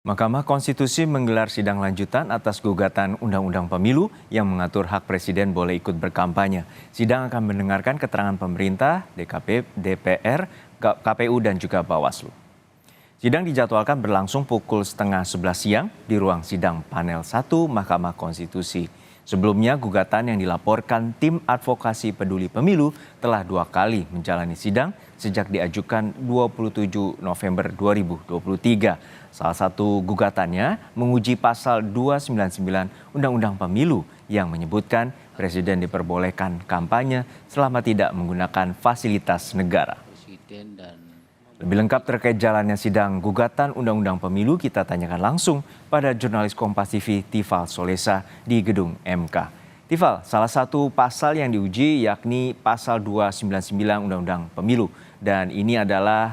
Mahkamah Konstitusi menggelar sidang lanjutan atas gugatan Undang-Undang Pemilu yang mengatur hak Presiden boleh ikut berkampanye. Sidang akan mendengarkan keterangan pemerintah, DKP, DPR, KPU, dan juga Bawaslu. Sidang dijadwalkan berlangsung pukul 10:30 siang di ruang sidang panel 1 Mahkamah Konstitusi. Sebelumnya, gugatan yang dilaporkan tim advokasi peduli pemilu telah 2 kali menjalani sidang sejak diajukan 27 November 2023. Salah satu gugatannya menguji pasal 299 Undang-Undang Pemilu yang menyebutkan Presiden diperbolehkan kampanye selama tidak menggunakan fasilitas negara. Lebih lengkap terkait jalannya sidang gugatan Undang-Undang Pemilu kita tanyakan langsung pada jurnalis Kompas TV Tifal Solesa di gedung MK. Tifal, salah satu pasal yang diuji yakni pasal 299 Undang-Undang Pemilu. Dan ini adalah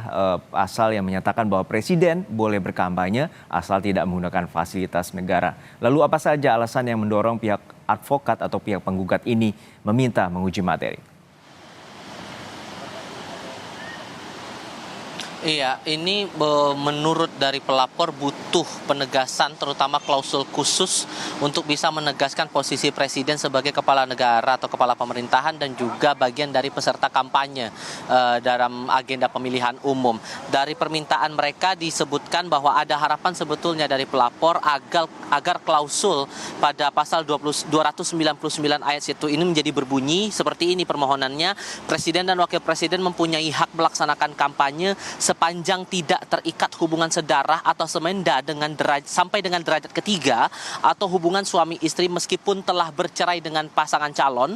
pasal yang menyatakan bahwa Presiden boleh berkampanye asal tidak menggunakan fasilitas negara. Lalu apa saja alasan yang mendorong pihak advokat atau pihak penggugat ini meminta menguji materi? Iya, ini menurut dari pelapor butuh penegasan terutama klausul khusus untuk bisa menegaskan posisi Presiden sebagai kepala negara atau kepala pemerintahan dan juga bagian dari peserta kampanye dalam agenda pemilihan umum. Dari permintaan mereka disebutkan bahwa ada harapan sebetulnya dari pelapor agar klausul pada pasal 299 ayat 1 ini menjadi berbunyi seperti ini permohonannya. Presiden dan Wakil Presiden mempunyai hak melaksanakan kampanye sepanjang tidak terikat hubungan sedarah atau semenda sampai dengan derajat ketiga atau hubungan suami istri meskipun telah bercerai dengan pasangan calon,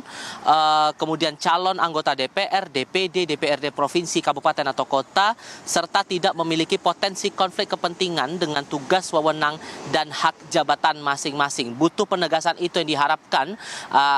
kemudian calon anggota DPR, DPD, DPRD provinsi, kabupaten atau kota, serta tidak memiliki potensi konflik kepentingan dengan tugas, wewenang, dan hak jabatan masing-masing. Butuh penegasan itu yang diharapkan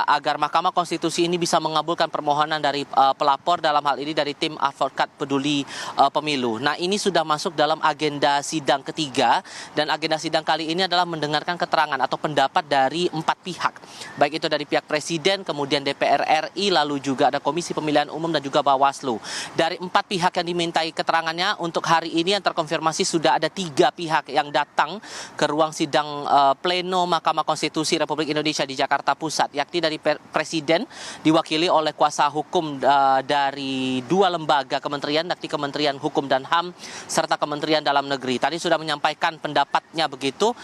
agar Mahkamah Konstitusi ini bisa mengabulkan permohonan dari pelapor dalam hal ini dari tim advokat peduli pemilu. Nah, ini sudah masuk dalam agenda sidang ketiga dan agenda sidang kali ini adalah mendengarkan keterangan atau pendapat dari 4 pihak. Baik itu dari pihak Presiden, kemudian DPR RI, lalu juga ada Komisi Pemilihan Umum dan juga Bawaslu. Dari 4 pihak yang dimintai keterangannya untuk hari ini yang terkonfirmasi sudah ada 3 pihak yang datang ke ruang sidang pleno Mahkamah Konstitusi Republik Indonesia di Jakarta Pusat, yakni dari Presiden diwakili oleh kuasa hukum dari 2 lembaga kementerian, yakni Kementerian Hukum dan HAM serta Kementerian Dalam Negeri. Tadi sudah menyampaikan pendapatnya begitu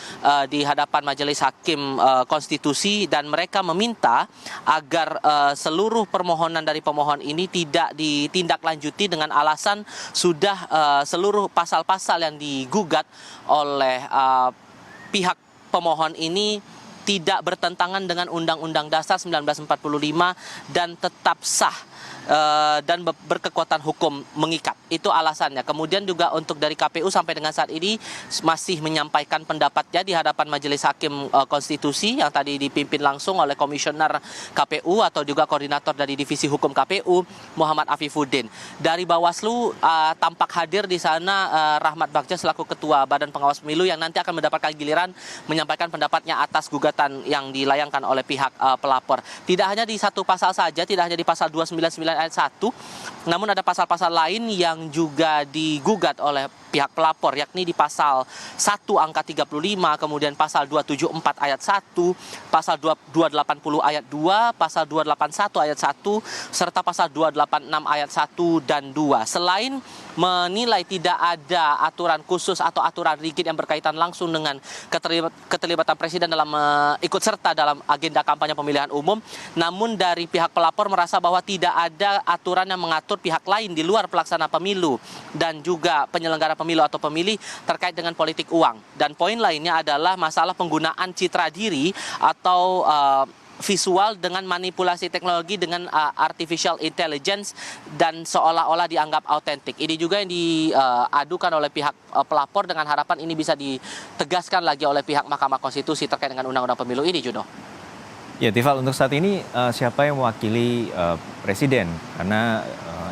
di hadapan Majelis Hakim Konstitusi dan mereka meminta agar seluruh permohonan dari pemohon ini tidak ditindaklanjuti dengan alasan sudah seluruh pasal-pasal yang digugat oleh pihak pemohon ini tidak bertentangan dengan Undang-Undang Dasar 1945 dan tetap sah dan berkekuatan hukum mengikat. Itu alasannya. Kemudian juga untuk dari KPU sampai dengan saat ini masih menyampaikan pendapatnya di hadapan Majelis Hakim Konstitusi yang tadi dipimpin langsung oleh Komisioner KPU atau juga koordinator dari Divisi Hukum KPU Muhammad Afifuddin. Dari Bawaslu tampak hadir di sana Rahmat Bagja selaku Ketua Badan Pengawas Pemilu yang nanti akan mendapatkan giliran menyampaikan pendapatnya atas gugatan yang dilayangkan oleh pihak pelapor. Tidak hanya di satu pasal saja, tidak hanya di pasal 299 ayat 1, namun ada pasal-pasal lain yang juga digugat oleh pihak pelapor, yakni di pasal 1 angka 35, kemudian pasal 274 ayat 1, pasal 280 ayat 2, pasal 281 ayat 1, serta pasal 286 ayat 1 dan 2. Selain menilai tidak ada aturan khusus atau aturan rigid yang berkaitan langsung dengan keterlibatan Presiden dalam ikut serta dalam agenda kampanye pemilihan umum, namun dari pihak pelapor merasa bahwa tidak ada aturan yang mengatur pihak lain di luar pelaksana pemilu dan juga penyelenggara pemilu atau pemilih terkait dengan politik uang. Dan poin lainnya adalah masalah penggunaan citra diri atau visual dengan manipulasi teknologi dengan artificial intelligence dan seolah-olah dianggap autentik. Ini juga yang diadukan oleh pihak pelapor dengan harapan ini bisa ditegaskan lagi oleh pihak Mahkamah Konstitusi terkait dengan Undang-Undang Pemilu ini, Juno. Ya, Tifal, untuk saat ini siapa yang mewakili Presiden? Karena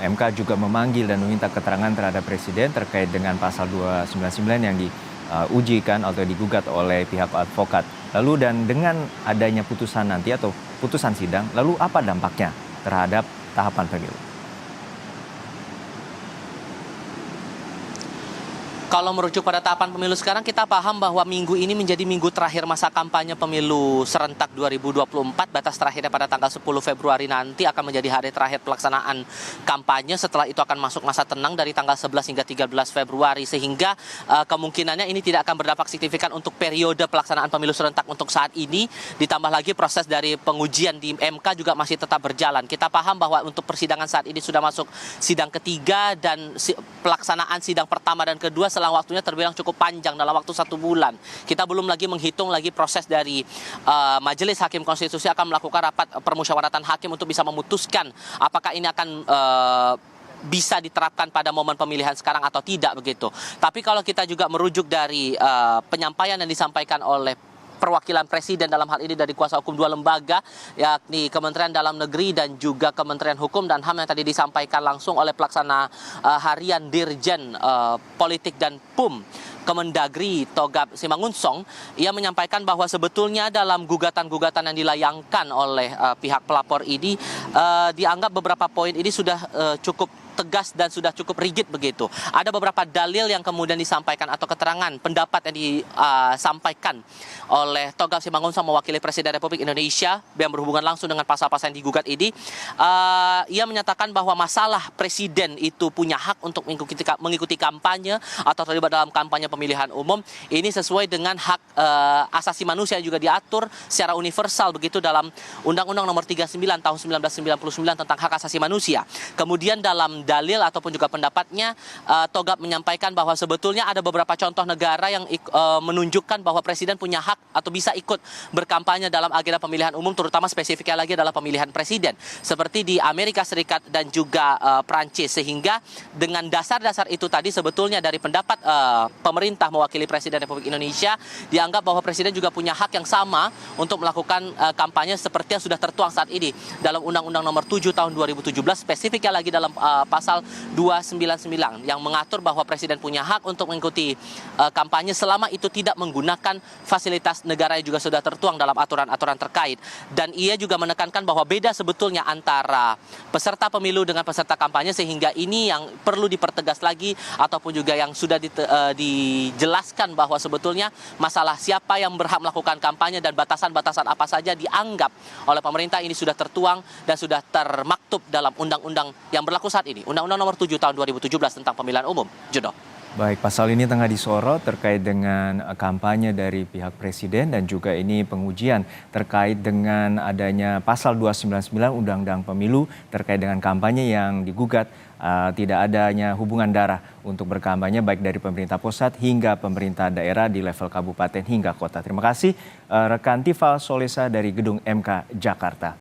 MK juga memanggil dan meminta keterangan terhadap Presiden terkait dengan pasal 299 yang diujikan atau digugat oleh pihak advokat. Lalu dan dengan adanya putusan nanti atau putusan sidang, lalu apa dampaknya terhadap tahapan pemilu? Kalau merujuk pada tahapan pemilu sekarang, kita paham bahwa minggu ini menjadi minggu terakhir masa kampanye pemilu serentak 2024. Batas terakhirnya pada tanggal 10 Februari nanti akan menjadi hari terakhir pelaksanaan kampanye. Setelah itu akan masuk masa tenang dari tanggal 11 hingga 13 Februari. Sehingga kemungkinannya ini tidak akan berdampak signifikan untuk periode pelaksanaan pemilu serentak untuk saat ini. Ditambah lagi proses dari pengujian di MK juga masih tetap berjalan. Kita paham bahwa untuk persidangan saat ini sudah masuk sidang ketiga dan pelaksanaan sidang pertama dan kedua selang waktunya terbilang cukup panjang dalam waktu 1 bulan. Kita belum lagi menghitung lagi proses dari Majelis Hakim Konstitusi akan melakukan rapat permusyawaratan hakim untuk bisa memutuskan apakah ini akan bisa diterapkan pada momen pemilihan sekarang atau tidak begitu. Tapi kalau kita juga merujuk dari penyampaian yang disampaikan oleh perwakilan presiden dalam hal ini dari kuasa hukum 2 lembaga, yakni Kementerian Dalam Negeri dan juga Kementerian Hukum dan HAM yang tadi disampaikan langsung oleh pelaksana harian Dirjen Politik dan PUM Kemendagri Togab Simangunsong, ia menyampaikan bahwa sebetulnya dalam gugatan-gugatan yang dilayangkan oleh pihak pelapor ini dianggap beberapa poin ini sudah cukup tegas dan sudah cukup rigid begitu. Ada beberapa dalil yang kemudian disampaikan atau keterangan pendapat yang disampaikan oleh Togab Simangunsong mewakili Presiden Republik Indonesia yang berhubungan langsung dengan pasal-pasal yang digugat ini. Ia menyatakan bahwa masalah presiden itu punya hak untuk mengikuti kampanye atau terlibat dalam kampanye pemilihan umum ini sesuai dengan hak asasi manusia yang juga diatur secara universal begitu dalam Undang-Undang Nomor 39 Tahun 1999 tentang hak asasi manusia. Kemudian dalam dalil ataupun juga pendapatnya, Togab menyampaikan bahwa sebetulnya ada beberapa contoh negara yang menunjukkan bahwa presiden punya hak atau bisa ikut berkampanye dalam agenda pemilihan umum, terutama spesifiknya lagi adalah pemilihan presiden, seperti di Amerika Serikat dan juga Prancis. Sehingga dengan dasar-dasar itu tadi sebetulnya dari pendapat pemerintah mewakili Presiden Republik Indonesia, dianggap bahwa presiden juga punya hak yang sama untuk melakukan kampanye seperti yang sudah tertuang saat ini dalam Undang-Undang Nomor 7 Tahun 2017, spesifiknya lagi dalam pasal 299 yang mengatur bahwa presiden punya hak untuk mengikuti kampanye selama itu tidak menggunakan fasilitas negara yang juga sudah tertuang dalam aturan-aturan terkait. Dan ia juga menekankan bahwa beda sebetulnya antara peserta pemilu dengan peserta kampanye, sehingga ini yang perlu dipertegas lagi ataupun juga yang sudah dijelaskan bahwa sebetulnya masalah siapa yang berhak melakukan kampanye dan batasan-batasan apa saja dianggap oleh pemerintah ini sudah tertuang dan sudah termaktub dalam undang-undang yang berlaku saat ini, Undang-Undang Nomor 7 Tahun 2017 tentang pemilihan umum. Juno. Baik, pasal ini tengah disorot terkait dengan kampanye dari pihak presiden dan juga ini pengujian terkait dengan adanya pasal 299 Undang-Undang Pemilu terkait dengan kampanye yang digugat tidak adanya hubungan darah untuk berkampanye baik dari pemerintah pusat hingga pemerintah daerah di level kabupaten hingga kota. Terima kasih rekan Tifal Solesa dari Gedung MK Jakarta.